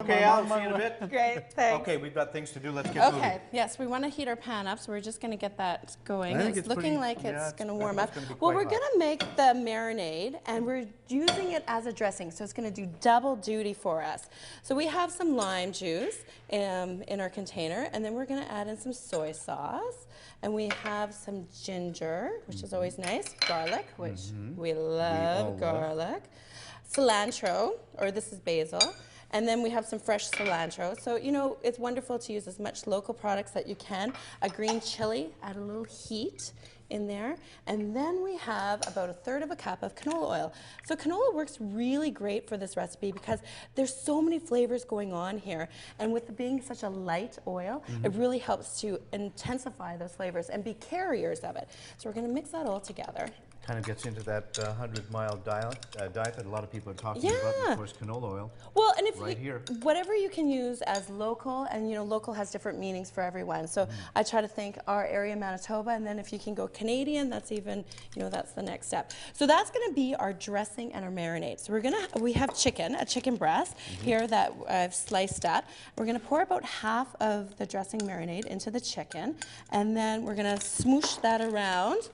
Okay, Al, see you in a bit. Great, thanks. Okay, we've got things to do. Let's get moving. Okay, yes, we want to heat our pan up, so we're just going to get that going. I think It's looking like it's going to warm up. gonna be Well, quite we're hot. going to make the marinade, and we're using it as a dressing, so it's going to do double duty for us. So we have some lime juice in our container, and then we're going to add in some soy sauce, and we have some ginger, which is always nice, garlic, which we love garlic, cilantro, or this is basil, and then we have some fresh cilantro. So, you know, it's wonderful to use as much local products that you can. A green chili, add a little heat in there. And then we have about 1/3 of a cup of canola oil. So canola works really great for this recipe because there's so many flavors going on here. And with it being such a light oil, it really helps to intensify those flavors and be carriers of it. So we're gonna mix that all together. Kind of gets into that 100-mile diet that a lot of people are talking about, and of course, canola oil. Well, and if here. Whatever you can use as local, and you know, local has different meanings for everyone. So I try to think our area, Manitoba, and then if you can go Canadian, that's even, you know, that's the next step. So that's going to be our dressing and our marinade. So we have a chicken breast here that I've sliced up. We're going to pour about half of the dressing marinade into the chicken, and then we're going to smoosh that around.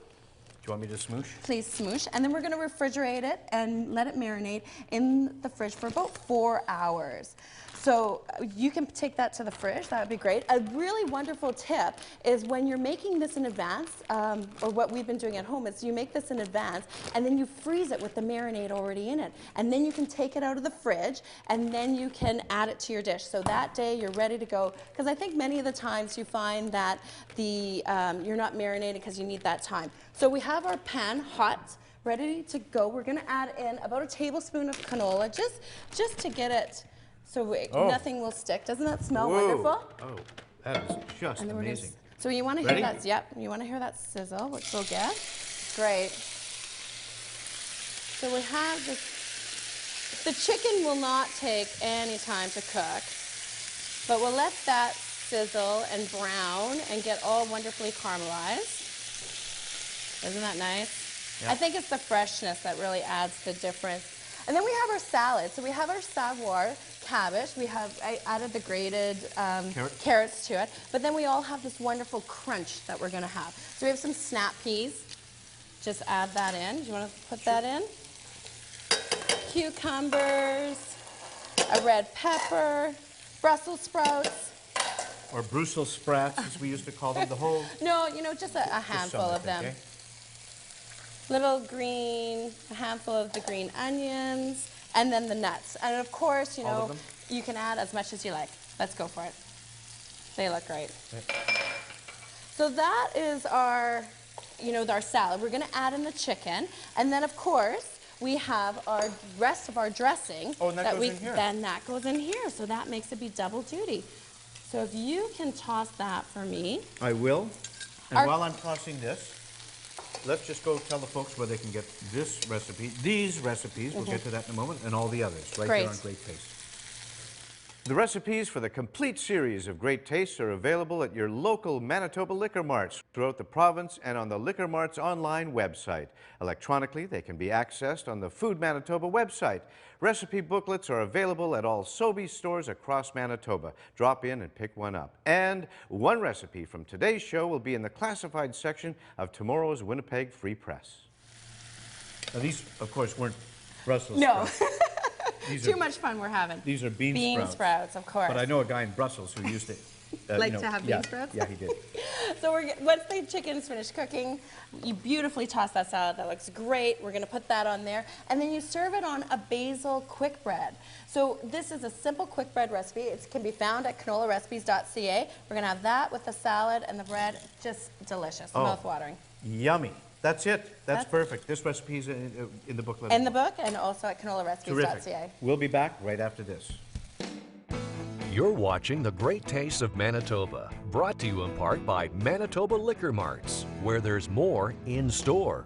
Do you want me to smoosh? Please smoosh. And then we're going to refrigerate it and let it marinate in the fridge for about 4 hours. So you can take that to the fridge. That would be great. A really wonderful tip is when you're making this in advance, or what we've been doing at home is you make this in advance and then you freeze it with the marinade already in it. And then you can take it out of the fridge and then you can add it to your dish. So that day you're ready to go. Because I think many of the times you find that you're not marinating because you need that time. So we have our pan hot, ready to go. We're going to add in about a tablespoon of canola just to get it so nothing will stick. Doesn't that smell wonderful? Oh, that is just amazing. So you want to hear that? Yep. You want to hear that sizzle, which we'll get. Great. So we have this. The chicken will not take any time to cook, but we'll let that sizzle and brown and get all wonderfully caramelized. Isn't that nice? Yep. I think it's the freshness that really adds the difference. And then we have our salad. So we have our savoir cabbage. I added the grated carrots to it. But then we all have this wonderful crunch that we're going to have. So we have some snap peas. Just add that in. Do you want to put that in? Cucumbers, a red pepper, Brussels sprouts. Or Brussels sprouts, as we used to call them, the whole... No, you know, just a handful of them. Okay? Little green, a handful of the green onions, and then the nuts. And of course, you know, you can add as much as you like. Let's go for it. They look great. Okay. So that is our, you know, our salad. We're going to add in the chicken, and then of course we have our rest of our dressing. Oh, and that goes in here. Then that goes in here, so that makes it be double duty. So if you can toss that for me. I will. And while I'm tossing this, let's just go tell the folks where they can get this recipe, these recipes, we'll get to that in a moment, and all the others, right there on Great Taste. The recipes for the complete series of Great Tastes are available at your local Manitoba liquor marts throughout the province and on the Liquor Mart's online website. Electronically, they can be accessed on the Food Manitoba website. Recipe booklets are available at all Sobeys stores across Manitoba. Drop in and pick one up. And one recipe from today's show will be in the classified section of tomorrow's Winnipeg Free Press. Now these, of course, weren't Brussels sprouts. No. Too much fun we're having. These are bean sprouts. Bean sprouts, of course. But I know a guy in Brussels who used to to have bean sprouts? Yeah, he did. So once the chicken's finished cooking, you beautifully toss that salad. That looks great. We're going to put that on there. And then you serve it on a basil quick bread. So this is a simple quick bread recipe. It can be found at canolarecipes.ca. We're going to have that with the salad and the bread. Just delicious. Mouth-watering. Yummy. That's it. That's perfect. This recipe is in the booklet. In the book and also at canolarecipes.ca. We'll be back right after this. You're watching The Great Tastes of Manitoba, brought to you in part by Manitoba Liquor Marts, where there's more in store.